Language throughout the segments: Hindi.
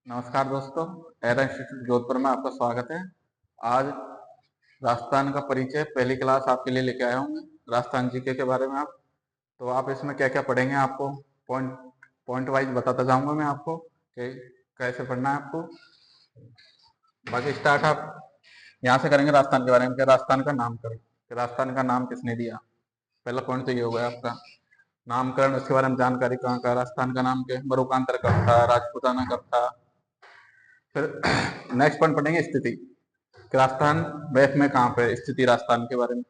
नमस्कार दोस्तों, एरा इंस्टीट्यूट जोधपुर में आपका स्वागत है। आज राजस्थान का परिचय पहली क्लास आपके लिए लेके आया हूँ मैं, राजस्थान जीके के बारे में। आप इसमें क्या क्या पढ़ेंगे, आपको पॉइंट पॉइंट वाइज बताता जाऊंगा मैं आपको कि कैसे पढ़ना है आपको। बाकी स्टार्ट आप यहाँ से करेंगे राजस्थान के बारे में कि राजस्थान का नामकरण, कि राजस्थान का नाम किसने दिया। पहला पॉइंट तो ये हो गया आपका नामकरण। उसके बारे में जानकारी, कहाँ का राजस्थान का नाम के मरुकांतर कब था, राजपूताना कब था। फिर नेक्स्ट पॉइंट पढ़ेंगे स्थिति, राजस्थान मैप में कहाँ पे स्थिति राजस्थान के बारे में।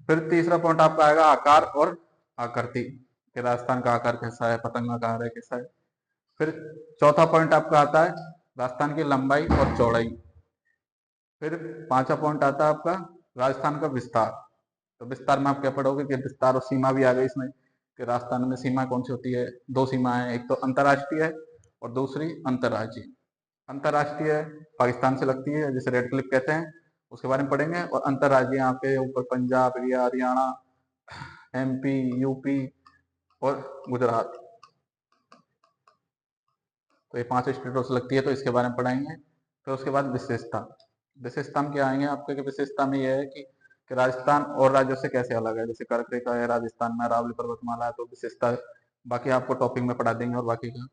फिर तीसरा पॉइंट आपका आएगा आकार और आकृति, कि राजस्थान का आकार कैसा है, पतंग का आकार है कैसा है। फिर चौथा पॉइंट आपका आता है राजस्थान की लंबाई और चौड़ाई। फिर पांचवा पॉइंट आता है आपका राजस्थान का विस्तार। तो विस्तार में आप क्या पढ़ोगे कि विस्तार और सीमा भी आ गई इसमें, कि राजस्थान में सीमा कौन सी होती है। दो सीमा है, एक तो अंतर्राष्ट्रीय है और दूसरी अंतर्राज्यीय। अंतर्राष्ट्रीय पाकिस्तान से लगती है, जिसे रेड क्लिफ कहते हैं, उसके बारे में पढ़ेंगे। और अंतर्राज्यीय यहाँ पे ऊपर पंजाब, हरियाणा, एमपी, यूपी और गुजरात, तो ये 5 स्टेटों से लगती है, तो इसके बारे में पढ़ाएंगे। फिर उसके बाद विशेषता, विशेषता में क्या आएंगे आपके, विशेषता में यह है कि राजस्थान और राज्यों से कैसे अलग है। जैसे कर्क रेखा है राजस्थान में, अरावली पर्वतमाला है, तो विशेषता बाकी आपको टॉपिक में पढ़ा देंगे। और बाकी का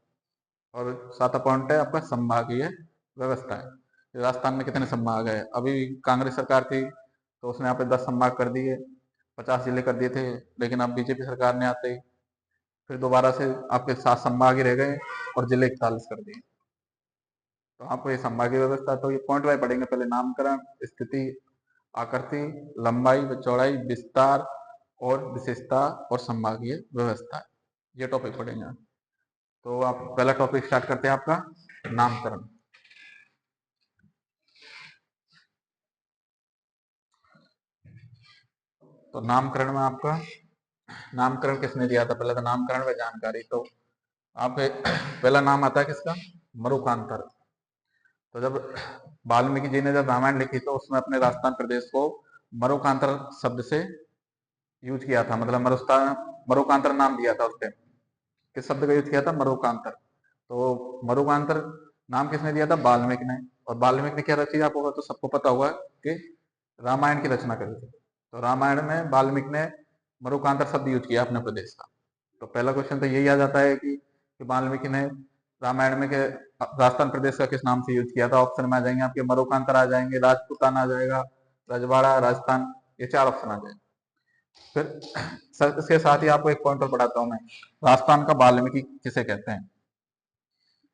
और 7वां पॉइंट है आपका संभागीय व्यवस्था है। राजस्थान में कितने संभाग है। अभी कांग्रेस सरकार थी तो उसने यहाँ पे 10 संभाग कर दिए, 50 जिले कर दिए थे। लेकिन अब बीजेपी सरकार ने आते ही फिर दोबारा से आपके 7 संभाग ही रह गए और जिले 41 कर दिए। तो आपको ये संभागीय व्यवस्था, तो ये पॉइंट वाइज पढ़ेंगे। पहले नामकरण, स्थिति, आकृति, लंबाई व चौड़ाई, विस्तार और विशेषता और संभागीय व्यवस्था, ये टॉपिक पढ़ेंगे। तो आप पहला टॉपिक स्टार्ट करते हैं आपका नामकरण। तो नामकरण में आपका नामकरण किसने दिया था, पहले तो नामकरण में जानकारी। तो आप पहला नाम आता है किसका, मरुकांतर। तो जब वाल्मीकि जी ने जब रामायण लिखी तो उसमें अपने राजस्थान प्रदेश को मरुकांतर शब्द से यूज किया था, मतलब मरुकांतर नाम दिया था उसने। किस शब्द का यूज किया था, मरुकांतर। तो मरुकांतर नाम किसने दिया था, वाल्मीकि ने। और वाल्मीकि ने क्या रची, आपको तो सबको पता होगा कि रामायण की रचना करी थी। तो रामायण में वाल्मीकि ने मरुकांतर शब्द यूज किया अपने प्रदेश का। तो पहला क्वेश्चन तो यही आ जाता है कि वाल्मीकि ने रामायण में के राजस्थान प्रदेश का किस नाम से यूज किया था। ऑप्शन में आ जाएंगे आपके मरुकांतर आ जाएंगे, राजपूतान आ जाएगा, रजवाड़ा, राजस्थान, ये 4 ऑप्शन आ जाएंगे। फिर इसके साथ ही आपको एक पॉइंट और पढ़ाता हूं मैं, राजस्थान का वाल्मीकि किसे कहते हैं।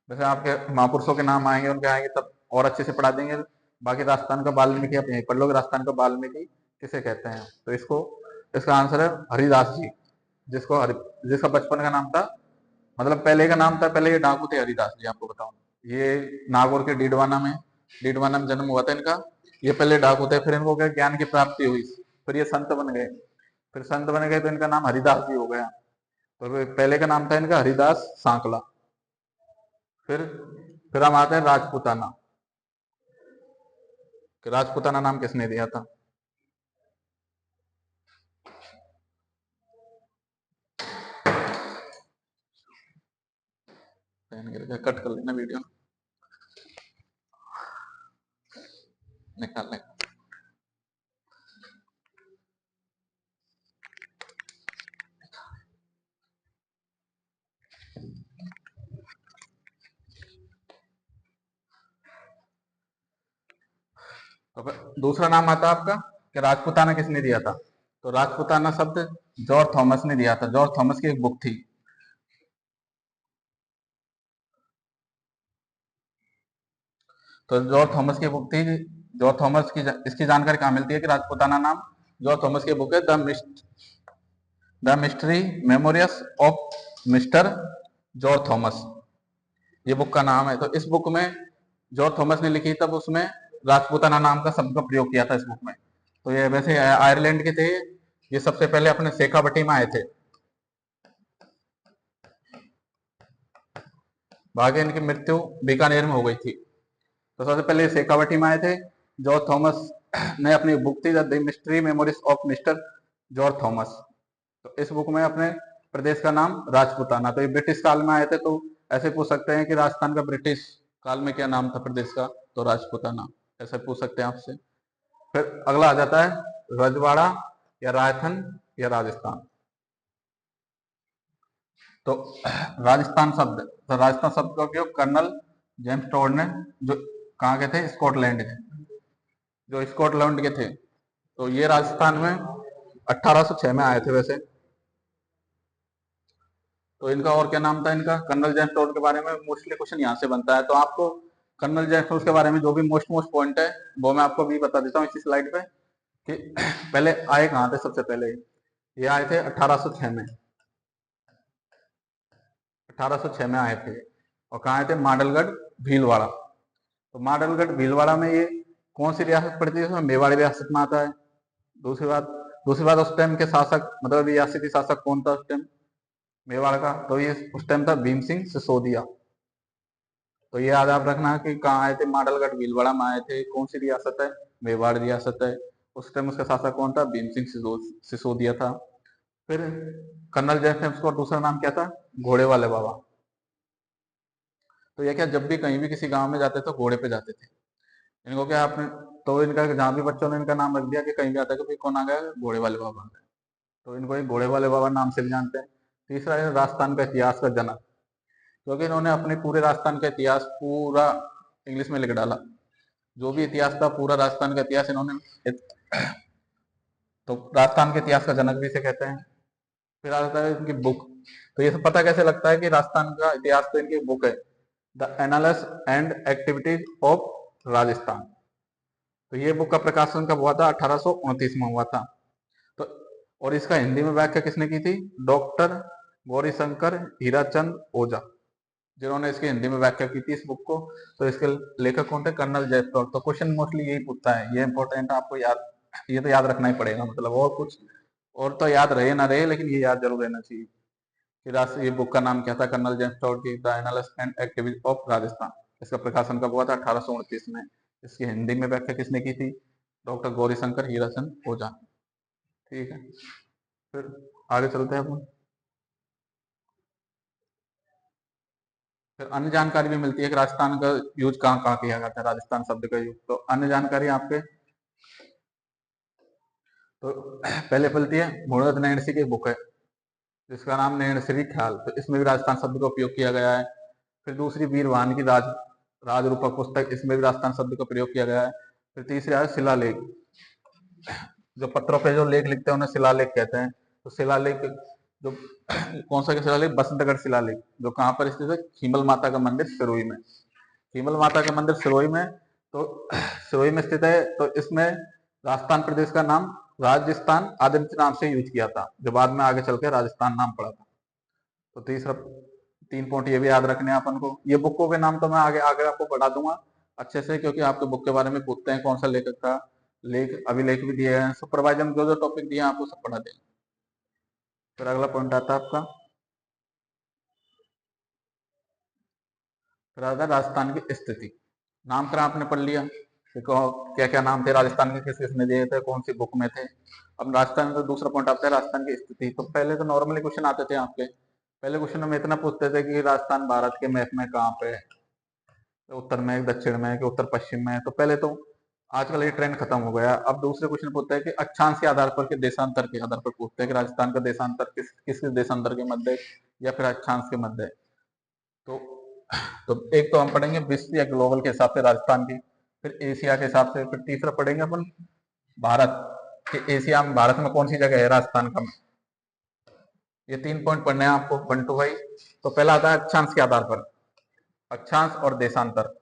जैसे आपके महापुरुषों के नाम आएंगे, उनके आएंगे तब और अच्छे से पढ़ा देंगे। बाकी राजस्थान का वाल्मीकि आप यहीं पढ़ लोगे, राजस्थान का वाल्मीकि किसे कहते हैं। तो इसका आंसर है हरिदास जी, जिसका बचपन का नाम था, मतलब पहले का नाम था, पहले ये डाकू थे हरिदास जी। आपको बताऊं, ये नागौर के डीडवाना में जन्म हुआ था इनका। ये पहले डाकू थे, फिर इनको क्या ज्ञान की प्राप्ति हुई, फिर ये संत बन गए। फिर संत बन गए तो इनका नाम हरिदास जी हो गया। तो पहले का नाम था इनका हरिदास सांकला। फिर फिर हम आते हैं राजपूताना, कि राजपूताना नाम किसने दिया था। कट कर लेना वीडियो, निकाल लेना। तो दूसरा नाम आता है आपका कि राजपूताना किसने दिया था। तो राजपूताना शब्द जॉर्ज थॉमस ने दिया था। जॉर्ज थॉमस की एक बुक थी। तो जॉर्ज थॉमस की बुक थी। जॉर्ज थॉमस की इसकी जानकारी कहाँ मिलती है कि राजपूताना नाम जॉर्ज थॉमस की बुक है, the mystery memories of mister George Thomas, ये बुक का नाम है। तो इस बुक में जॉर्ज थॉमस ने लिखी, तब उसमें राजपूताना नाम का शब्द का प्रयोग किया था इस बुक में। तो ये वैसे आयरलैंड के थे, ये सबसे पहले अपने शेखावटी में आए थे। भाग्य इनकी मृत्यु बीकानेर में हो गई थी। तो सबसे पहले शेखावटी में आए थे। जॉर्ज थॉमस ने अपनी बुक थी the mystery memories of mister George Thomas. तो इस बुक में अपने प्रदेश का नाम राजपूताना, तो ये ब्रिटिश काल में आए थे। तो ऐसे पूछ सकते हैं कि राजस्थान का ब्रिटिश काल में क्या नाम था प्रदेश का, तो राजपूताना, ऐसे पूछ सकते हैं आपसे। फिर अगला आ जाता है रजवाड़ा या रायथन या राजस्थान। तो राजस्थान शब्द, तो राजस्थान शब्द का उपयोग कर्नल जेम्स टोड ने, जो कहाँ के थे, स्कॉटलैंड के, जो स्कॉटलैंड के थे, तो ये राजस्थान में 1806 में आए थे वैसे। तो इनका और क्या नाम था इनका, कर्नल जेम्स टोड के बारे में मोस्टली क्वेश्चन यहाँ से बनता है। तो आपको कर्नल जेम्स टोड के बारे में जो भी मोस्ट मोस्ट पॉइंट है वो मैं आपको अभी बता देता हूँ इसी स्लाइड पे, कि पहले आए कहाँ थे। सबसे पहले ये आए थे 1806 में, 1806 में आए थे। और कहाँ आए थे, माडलगढ़ भीलवाड़ा। तो माडलगढ़ भीलवाड़ा में ये कौन सी रियासत पड़ती है, उसमें मेवाड़ी रियासत में आता है। दूसरी बात उस टाइम के शासक, मतलब रियासती शासक कौन था उस टाइम मेवाड़ का, तो ये उस टाइम था भीम सिंह सिसोदिया। तो ये याद आप रखना कि कहाँ आए थे, माडलगढ़ भीलवाड़ा में आए थे। कौन सी रियासत है, मेवाड़ रियासत है। उस टाइम उसका शासक कौन था, भीम सिंह सिसोदिया था। फिर कर्नल जेम्स का दूसरा नाम क्या था, घोड़े वाले बाबा। तो ये क्या, जब भी कहीं भी किसी गांव में जाते तो घोड़े पे जाते थे। इनको क्या आपने, तो इनका जहाँ भी बच्चों ने इनका नाम रख दिया कि कहीं भी आता है कि भाई कौन आ गया, घोड़े वाले बाबा आ गए। तो इनको एक घोड़े वाले बाबा नाम से भी जानते हैं। तीसरा है राजस्थान का इतिहास का जनक, क्योंकि इन्होंने अपने पूरे राजस्थान का इतिहास पूरा इंग्लिश में लिख डाला। जो भी इतिहास था पूरा राजस्थान का इतिहास इन्होंने, तो राजस्थान के इतिहास का जनक भी इसे कहते हैं। फिर आता है इनकी बुक। तो ये सब पता कैसे लगता है कि राजस्थान का इतिहास, तो इनकी बुक है the annals and activities of Rajasthan. तो ये बुक का प्रकाशन कब हुआ था, 1829 में हुआ था। तो और इसका हिंदी में व्याख्या किसने की थी, डॉक्टर गौरीशंकर हीराचंद ओझा, जिन्होंने इसकी हिंदी में व्याख्या की थी इस बुक को। तो इसके लेखक कौन थे, कर्नल जेम्स टोड। तो क्वेश्चन मोस्टली यही पूछता है, ये इंपॉर्टेंट आपको याद, ये तो याद रखना ही पड़ेगा, मतलब और कुछ और तो याद रहे ना रहे, लेकिन ये याद जरूर रहना चाहिए कि ये बुक का नाम क्या था, कर्नल जेम्स टोड की the analysis and activities of Rajasthan. इसका प्रकाशन कब हुआ था, 1829 में। इसकी हिंदी में व्याख्या किसने की थी, डॉक्टर गौरीशंकर हीराचंद ओझा। ठीक है, फिर आगे चलते हैं अपन। फिर अन्य जानकारी भी मिलती है कि राजस्थान का यूज कहाँ कहाँ किया जाता है, राजस्थान शब्द का यूज। तो अन्य जानकारी आपके, तो पहले मिलती है मुणत नैणसी की बुक है जिसका नाम नैणश्री ख्याल, तो इसमें भी राजस्थान शब्द का उपयोग किया गया है। फिर दूसरी वीरवान की राजरूपक पुस्तक, इसमें भी राजस्थान शब्द का प्रयोग किया गया है। फिर तीसरा है शिलालेख, जो पत्रों पे जो लेख लिखते हैं उन्हें शिलालेख कहते हैं। तो शिलालेख जो कौन सा शिलालेख, बसंतगढ़ शिलालेख, जो कहाँ पर स्थित है, खीमल माता का मंदिर सिरोही में। खीमल माता का मंदिर सिरोही में, तो सिरोही में स्थित है। तो इसमें राजस्थान प्रदेश का नाम राजस्थान आदिम नाम से यूज किया था, जो बाद में आगे चल के राजस्थान नाम पड़ा था। तो तीसरा 3 पॉइंट ये भी याद रखने हैं अपन को। ये बुकों के नाम तो मैं आगे आगे आपको पढ़ा दूंगा अच्छे से, क्योंकि आपके बुक के बारे में पूछते हैं कौन सा लेखक था, लेख अभिलेख भी दिए हैं, सुपरवाइजर में जो जो टॉपिक दिए हैं आपको सब पढ़ा देंगे। फिर अगला पॉइंट आता है आपका, फिर आता है राजस्थान की स्थिति। नामकरण आपने पढ़ लिया कि क्या क्या नाम थे राजस्थान के, किस किसने दिए थे, कौन सी बुक में थे। अब राजस्थान का दूसरा पॉइंट आता है राजस्थान की स्थिति। तो पहले तो नॉर्मली क्वेश्चन आते थे आपके, पहले क्वेश्चन में इतना पूछते थे कि राजस्थान भारत के मैप में कहाँ पे है, उत्तर में, दक्षिण में, कि उत्तर पश्चिम में। तो पहले तो, आजकल ये ट्रेंड खत्म हो गया। अब दूसरे क्वेश्चन पूछते हैं कि अक्षांश के आधार पर, के देशांतर के आधार पर पूछते हैं कि राजस्थान का देशांतर किस किस देशांतर के मध्य है या फिर अक्षांश के मध्य है। तो एक तो हम पढ़ेंगे विश्व या ग्लोबल के हिसाब से राजस्थान की, फिर एशिया के हिसाब से, फिर तीसरा पढ़ेंगे अपन भारत कि एशिया में, भारत में कौन सी जगह है राजस्थान का। ये 3 पॉइंट पढ़ने हैं आपको बंटू भाई। तो पहला आता है अक्षांश के आधार पर, अक्षांश और देशांतर।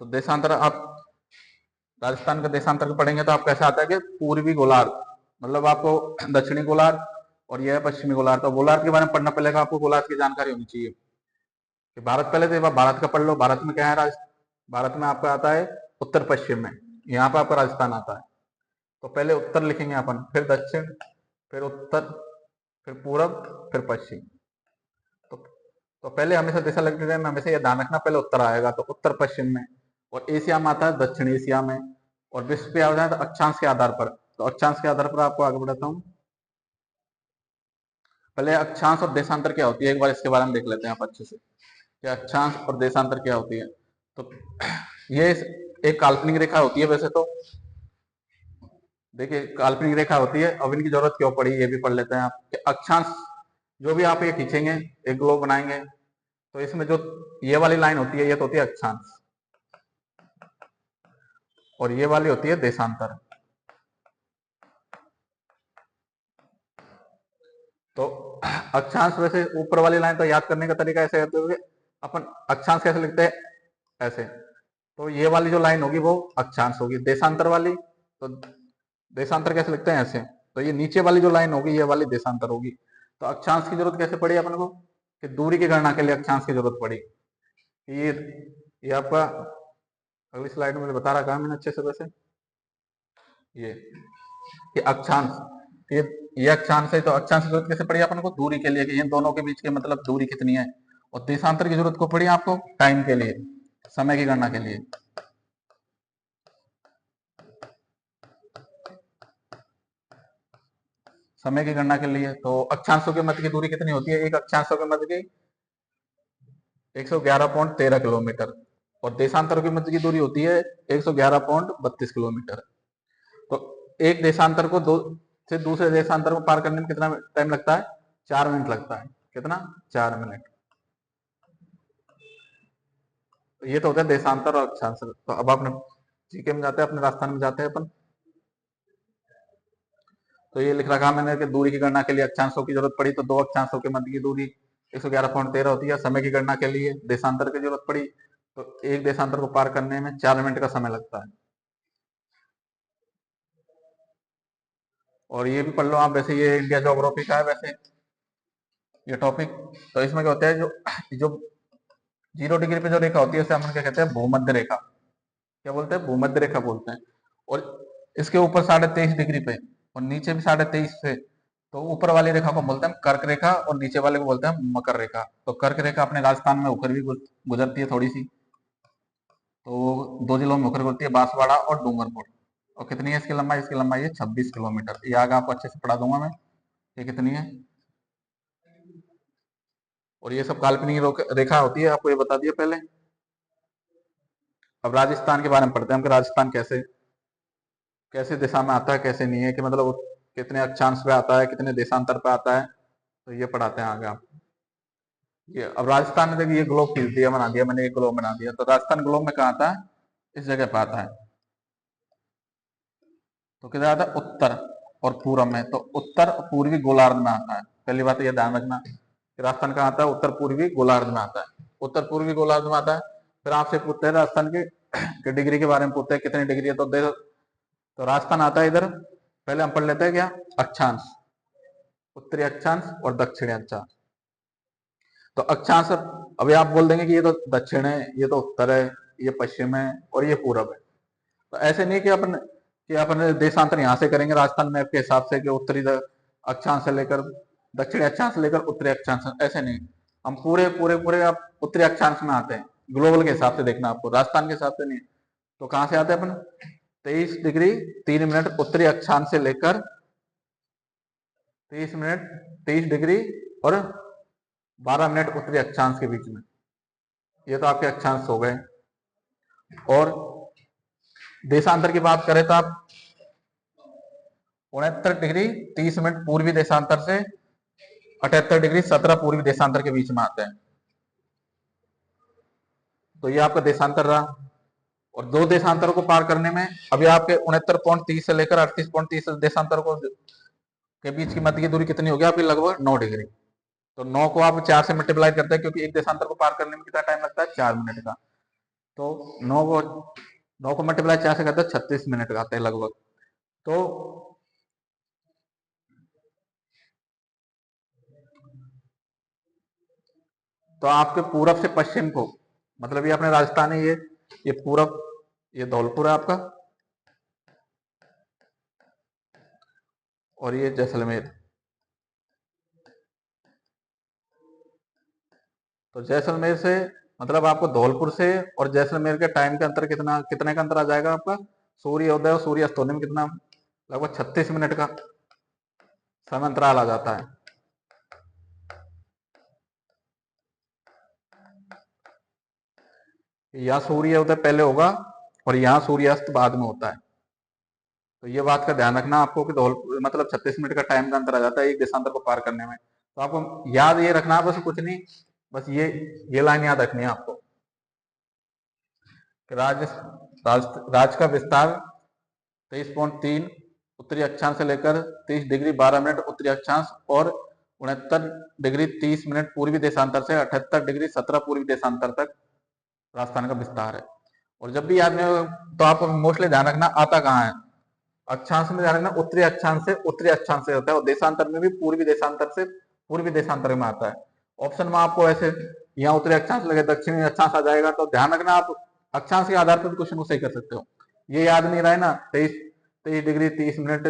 तो देशांतर आप राजस्थान का देशांतर पढ़ेंगे तो आपको ऐसा आता है कि पूर्वी गोलार्ध, मतलब आपको दक्षिणी गोलार्ध और यह है पश्चिमी गोलार्ध। तो गोलार्ध के बारे में पढ़ना पड़ेगा आपको, गोलार्ध की जानकारी होनी चाहिए कि भारत, पहले तो एक बार भारत का पढ़ लो। भारत में क्या है, भारत में आपका आता है उत्तर पश्चिम में, यहाँ पर आपका राजस्थान आता है। तो पहले उत्तर लिखेंगे अपन, फिर दक्षिण, फिर उत्तर, फिर पूरब, फिर पश्चिम। तो, तो पहले हमेशा दिशा लगते थे, हमेशा ये ध्यान रखना, पहले उत्तर आएगा तो उत्तर पश्चिम में, और एशिया में आता है दक्षिण एशिया में, और विश्व पे आ जाए तो अक्षांश के आधार पर। तो अक्षांश के आधार पर आपको आगे बढ़ाता हूँ। पहले अक्षांश और देशांतर क्या होती है एक बार इसके बारे में देख लेते हैं आप अच्छे से, कि अक्षांश और देशांतर क्या होती है। तो ये एक काल्पनिक रेखा होती है वैसे तो, देखिए काल्पनिक रेखा होती है। अब इनकी जरूरत क्यों पड़ी ये भी पढ़ लेते हैं आप, कि अक्षांश जो भी आप ये खींचेंगे, एक ग्लोब बनाएंगे, तो इसमें जो ये वाली लाइन होती है ये तो होती है अक्षांश, और ये वाली होती है देशांतर। तो अक्षांश वैसे ऊपर वाली लाइन तो याद करने का तरीका ऐसे करते हुए, अपन अक्षांश कैसे लिखते हैं, ऐसे। तो ये वाली जो लाइन होगी वो अक्षांश होगी, देशांतर वाली तो देशांतर कैसे लिखते हैं, ऐसे। तो ये नीचे वाली जो लाइन होगी ये वाली देशांतर होगी। तो अक्षांश की जरूरत कैसे पड़ी अपन को, कि दूरी की गणना के लिए अक्षांश की जरूरत पड़ी। ये आपका अगली स्लाइड में बता रखा है मैंने अच्छे से। वैसे ये अक्षांश, ये ये अक्षांश है, तो अक्षांश की जरूरत कैसे पड़ी अपन को, दूरी के लिए, कि इन दोनों के बीच के मतलब दूरी कितनी है। और देशांतर की जरूरत को पड़ी आपको टाइम के लिए, समय की गणना के लिए। समय की गणना के लिए तो अक्षांशों के मध्य की दूरी कितनी होती है, एक अक्षांशों के मध्य की 111.13 किलोमीटर, और देशांतरों के मध्य की दूरी होती है 111.32 किलोमीटर। तो एक देशांतर को दो से दूसरे देशांतर को पार करने में कितना टाइम लगता है, 4 मिनट लगता है। कितना, 4 मिनट। तो ये तो होता है देशांतर और अक्षांतर। तो अब आपने जीके में जाते हैं, अपने राजस्थान में जाते हैं अपन। तो ये लिख रखा मैंने कि दूरी की गणना के लिए अक्षांशों की जरूरत पड़ी, तो दो अक्षांशों के मध्य की दूरी 111.13 होती है। समय की गणना के लिए देशांतर की जरूरत पड़ी, तो एक देशांतर को पार करने में 4 मिनट का समय लगता है। और ये भी पढ़ लो आप, वैसे ये इंडिया ज्योग्राफी का है वैसे ये टॉपिक। तो इसमें क्या होता है, जो जो 0 डिग्री पे जो रेखा होती है उसे हम क्या कहते हैं, भूमध्य रेखा। क्या बोलते हैं, भूमध्य रेखा बोलते हैं। और इसके ऊपर 23.5 डिग्री पे और नीचे भी 23.5 से, तो ऊपर वाली रेखा को बोलते हैं कर्क रेखा और नीचे वाले को बोलते हैं मकर रेखा। तो कर्क रेखा अपने राजस्थान में होकर भी गुजरती है थोड़ी सी। तो दो जिलों में होकर गुजरती है, बांसवाड़ा और डूंगरपुर। और कितनी है इसकी लंबाई है 26 किलोमीटर। ये आगे आपको अच्छे से पढ़ा दूंगा मैं, ये कितनी है। और ये सब काल्पनिक रेखा होती है, आपको ये बता दिया पहले। अब राजस्थान के बारे में पढ़ते हैं हम, कि राजस्थान कैसे कैसे दिशा में आता है, कैसे नहीं है, कि मतलब कितने अक्षांश पे आता है, कितने देशांतर पे आता है। तो ये पढ़ाते हैं आगे आप। ये अब राजस्थान में देखिए, ये ग्लोब खींच दिया, बना दिया मैंने, एक ग्लोब बना दिया। तो राजस्थान ग्लोब में कहाँ आता है, इस जगह पे आता है। तो किधर आता है, उत्तर और पूर्व में। तो उत्तर पूर्वी गोलार्ध में आता है। पहली बात ये ध्यान रखना कि राजस्थान कहाँ आता है, उत्तर पूर्वी गोलार्ध में आता है। उत्तर पूर्वी गोलार्ध में आता है। फिर आपसे पूछते हैं राजस्थान के डिग्री के बारे में, पूछते हैं कितनी डिग्री है। तो राजस्थान आता है इधर, पहले हम पढ़ लेते हैं क्या, अक्षांश, उत्तरी अक्षांश और दक्षिणी अक्षांश। तो अक्षांश, अभी आप बोल देंगे कि ये तो दक्षिण है, ये तो उत्तर है, ये पश्चिम है और ये पूरब है। तो ऐसे नहीं कि अपन देशांतर यहाँ से करेंगे राजस्थान मैप के हिसाब से, कि उत्तरी अक्षांश से लेकर दक्षिणी अक्षांश से लेकर उत्तरी अक्षांश, ऐसे नहीं। हम पूरे पूरे पूरे आप उत्तरी अक्षांश में आते हैं, ग्लोबल के हिसाब से देखना आपको, राजस्थान के हिसाब से नहीं। तो कहाँ से आते हैं अपन, 23 डिग्री 3 मिनट उत्तरी अक्षांश से लेकर 23 मिनट 23 डिग्री और 12 मिनट उत्तरी अक्षांश के बीच में। ये तो आपके अक्षांश हो गए। और देशांतर की बात करें तो आप 69 डिग्री 30 मिनट पूर्वी देशांतर से 78 डिग्री 17 पूर्वी देशांतर के बीच में आते हैं। तो ये आपका देशांतर रहा। और दो देशांतरों को पार करने में अभी आपके 69.30 से लेकर 38.30 देशांतर को के बीच की मध्य की दूरी कितनी होगी आपकी, लगभग 9 डिग्री। तो 9 को आप 4 से मल्टीप्लाई करते हैं, क्योंकि एक देशांतर को पार करने में कितना टाइम लगता है, 4 मिनट का। तो 9 को मल्टीप्लाई 4 से करते हैं, 36 मिनट का आते हैं लगभग। तो आपके पूरब से पश्चिम को, मतलब ये अपने राजस्थान है, ये पूरब, ये धौलपुर है आपका, और ये जैसलमेर। तो जैसलमेर से मतलब आपको धौलपुर से और जैसलमेर के टाइम के अंतर कितने का अंतर आ जाएगा आपका, सूर्योदय और सूर्यास्त होने में कितना, लगभग 36 मिनट का समय अंतराल आ जाता है। यहाँ सूर्योदय पहले होगा और यहाँ सूर्यास्त बाद में होता है। तो ये बात का ध्यान रखना आपको कि मतलब 36 मिनट का टाइम का अंतर आ जाता है एक देशांतर को पार करने में। तो आपको याद ये रखना बस, कुछ नहीं, बस ये लाइन याद रखनी है आपको। राज्य का विस्तार 23.3 उत्तरी अक्षांश से लेकर 30 डिग्री 12 मिनट उत्तरी अक्षांश और 69 डिग्री 30 मिनट पूर्वी देशांतर से 78 डिग्री 17 पूर्वी देशांतर तक राजस्थान का विस्तार है। और जब भी याद में तो आप मोस्टली ध्यान रखना आता कहाँ है, अक्षांश में ध्यान रखना उत्तरी अक्षांश से होता है और देशांतर में भी पूर्वी देशांतर से पूर्वी देशांतर में आता है। ऑप्शन में आपको ऐसे यहाँ उत्तरी अक्षांश लगे दक्षिणी अक्षांश आ जाएगा, तो ध्यान रखना आप अक्षांश के आधार पर क्वेश्चन को सही कर सकते हो। ये याद नहीं रहे ना 23 डिग्री 30 मिनट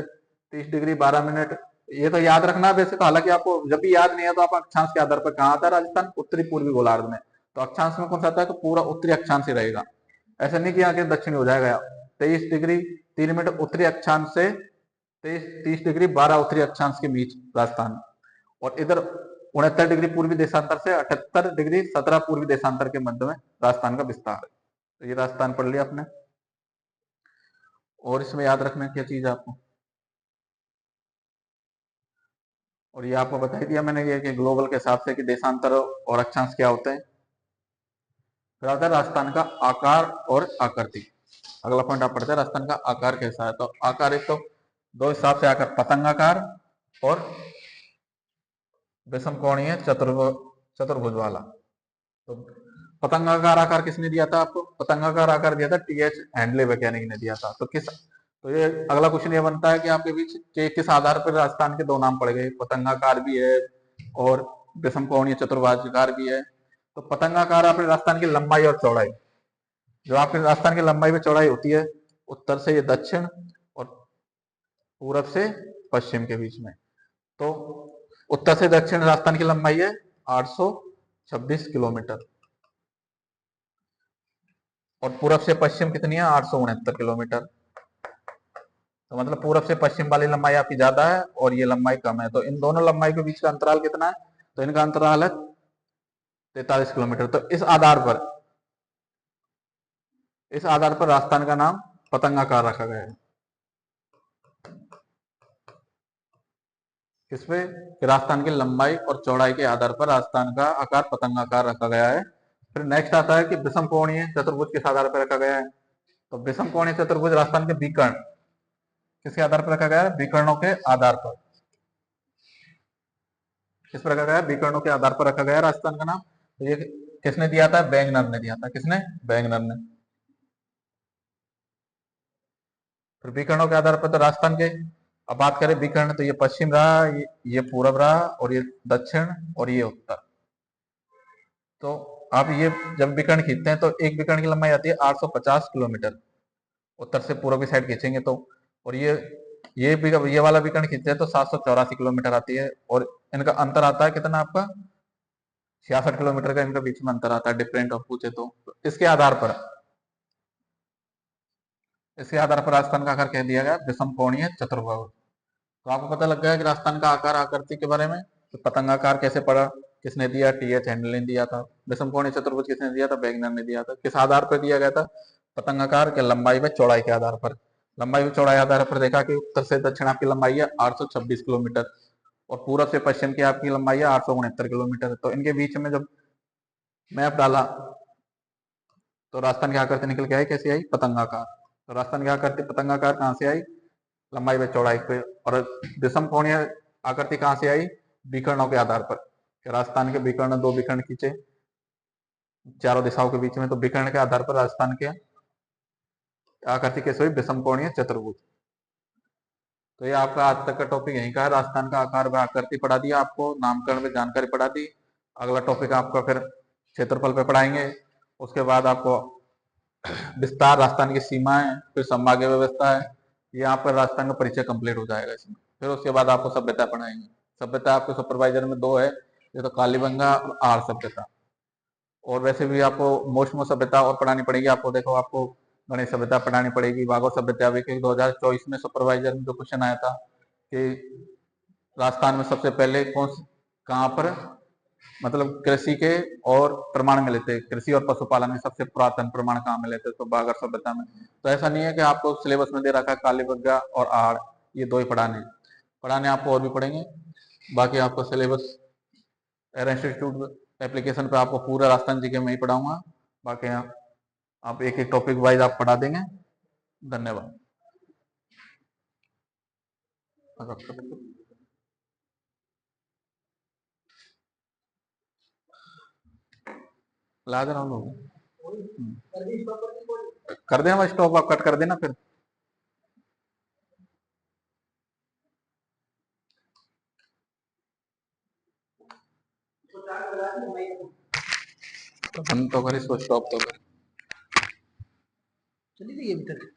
30 डिग्री 12 मिनट, ये तो याद रखना वैसे तो, हालांकि आपको जब भी याद नहीं है तो आप अक्षांश के आधार पर कहाँ आता है राजस्थान, उत्तरी पूर्वी गोलार्ध में, तो अक्षांश में कौन सा आता है, तो पूरा उत्तरी अक्षांश ही रहेगा। ऐसा नहीं कि आगे दक्षिणी हो जाएगा। 23 डिग्री 3 मिनट उत्तरी अक्षांश से 30 डिग्री 12 उत्तरी अक्षांश के बीच राजस्थान, और इधर 69 डिग्री पूर्वी देशांतर से 78 डिग्री 17 पूर्वी देशांतर के मध्य में राजस्थान का विस्तार है। तो ये राजस्थान पढ़ लिया आपने। और इसमें याद रखना क्या चीज आपको, और ये आपको बता दिया मैंने ये कि ग्लोबल के हिसाब से कि देशांतर और अक्षांश क्या होते हैं। फिर आता है राजस्थान का आकार और आकृति। अगला पॉइंट आप पढ़ते हैं राजस्थान का आकार कैसा है। तो आकार एक तो दो हिसाब से आकार, पतंगाकार और विषमकोणीय चतुर्भुज वाला। तो पतंगाकार आकार किसने दिया था आपको, पतंगाकार आकार दिया था टीएच हैंडले वैज्ञानिक ने दिया था। तो ये अगला क्वेश्चन ये बनता है कि आपके बीच के किस आधार पर राजस्थान के दो नाम पड़ गए, पतंगाकार भी है और विषमकोणीय चतुर्भुजाकार भी है। तो पतंगाकार आपके राजस्थान की लंबाई और चौड़ाई, जो आपके राजस्थान की लंबाई व चौड़ाई होती है उत्तर से ये दक्षिण और पूरब से पश्चिम के बीच में, तो उत्तर से दक्षिण राजस्थान की लंबाई है 826 किलोमीटर और पूरब से पश्चिम कितनी है 869 किलोमीटर। तो मतलब पूरब से पश्चिम वाली लंबाई आपकी ज्यादा है और ये लंबाई कम है। तो इन दोनों लंबाई के बीच का अंतराल कितना है, तो इनका अंतराल है 43 किलोमीटर। तो इस आधार पर राजस्थान का नाम पतंगाकार रखा गया है। किसपे, राजस्थान की लंबाई और चौड़ाई के आधार पर राजस्थान का आकार पतंगाकार रखा गया है। फिर नेक्स्ट आता है कि विषमकोणीय चतुर्भुज किस आधार पर रखा गया है। तो विषमकोणीय चतुर्भुज राजस्थान के विकर्ण किसके आधार पर रखा गया है, विकर्णों के आधार पर। किस पर रखा गया है, विकर्णों के आधार पर रखा गया है राजस्थान का नाम। तो ये किसने दिया था, वेगनर ने दिया था। किसने, वेगनर ने। फिर विकर्णों के आधार पर तो राजस्थान के, अब बात करें विकर्ण, तो ये पश्चिम रहा, ये पूरब रहा और ये दक्षिण और ये उत्तर। तो आप ये जब विकर्ण खींचते हैं तो एक विकर्ण की लंबाई आती है 850 किलोमीटर उत्तर से पूर्व की साइड खींचेंगे तो, और ये वाला विकर्ण खींचते हैं तो 784 किलोमीटर आती है और इनका अंतर आता है कितना आपका 66 किलोमीटर का इनका बीच में अंतर आता है, डिफरेंट ऑफ पूछे तो। इसके आधार पर राजस्थान का आकार कह दिया गया विषमकोणीय चतुर्भुज। तो आपको पता लग गया कि राजस्थान का आकार आकृति के बारे में। तो पतंगाकार कैसे पड़ा, किसने दिया, टीएच हैंडल ने दिया था। विषमकोणीय चतुर्भुज किसने दिया था, वेगनर ने दिया था। किस आधार पर दिया गया था, पतंगाकार के लंबाई व चौड़ाई के आधार पर। लंबाई व चौड़ाई आधार पर देखा कि उत्तर से दक्षिण आपकी लंबाई है 826 किलोमीटर और पूरब से पश्चिम की आपकी लंबाई है 869 किलोमीटर। तो इनके बीच में जब मैप डाला तो राजस्थान की आकृति निकल के आई, कैसी आई, पतंगाकार। तो राजस्थान की आकृति पतंगाकार कहाँ से आई, लंबाई व चौड़ाई पे। और विषमकोणीय आकृति कहाँ से आई, विकर्णों के आधार पर। राजस्थान के विकर्ण, दो विकर्ण खींचे चारों दिशाओं के बीच में, तो विकर्ण के आधार पर राजस्थान के आकृति कैसे हुई, विषमकोणीय चतुर्भुज। तो ये आपका आज तक का टॉपिक यहीं का है। राजस्थान का आकार व आकृति पढ़ा दिया आपको, नामकरण में जानकारी पढ़ा दी। अगला टॉपिक आपका फिर क्षेत्रफल पे पढ़ाएंगे। उसके बाद आपको विस्तार, राजस्थान की सीमाएं, फिर संभागीय व्यवस्था है, यहाँ पर राजस्थान का परिचय कंप्लीट हो जाएगा इसमें। फिर उसके बाद आपको सभ्यता पढ़ाएंगे। सभ्यता आपके सुपरवाइजर में दो है, ये तो कालीबंगा और आर सभ्यता। और वैसे भी आपको मोस्टमो सभ्यता और पढ़ानी पड़ेगी। आपको देखो, आपको गणेश सभ्यता पढ़ानी पड़ेगी, वाघो सभ्यता भी। 2024 में सुपरवाइजर में जो क्वेश्चन आया था कि राजस्थान में सबसे पहले कहाँ पर मतलब कृषि के और प्रमाण मिले थे, कृषि और पशुपालन में सबसे पुरातन प्रमाण कहाँ मिले थे, तो बागर सभ्यता में। तो ऐसा नहीं है कि आपको सिलेबस में दे रखा है कालीबंगा और आहड़, ये दो ही पढ़ाने पढ़ाने आपको और भी पढ़ेंगे। बाकी आपको सिलेबस एयर इंस्टीट्यूट एप्लीकेशन पे आपको पूरा राजस्थान जी के मैं ही पढ़ाऊंगा। बाकी आप एक एक टॉपिक वाइज आप पढ़ा देंगे। धन्यवाद। ला दे रहा हूँ कर देना स्टॉप, आप कट कर देना फिर। तो बंद तो कर, इसको स्टॉप तो कर। चली गई अभी तक।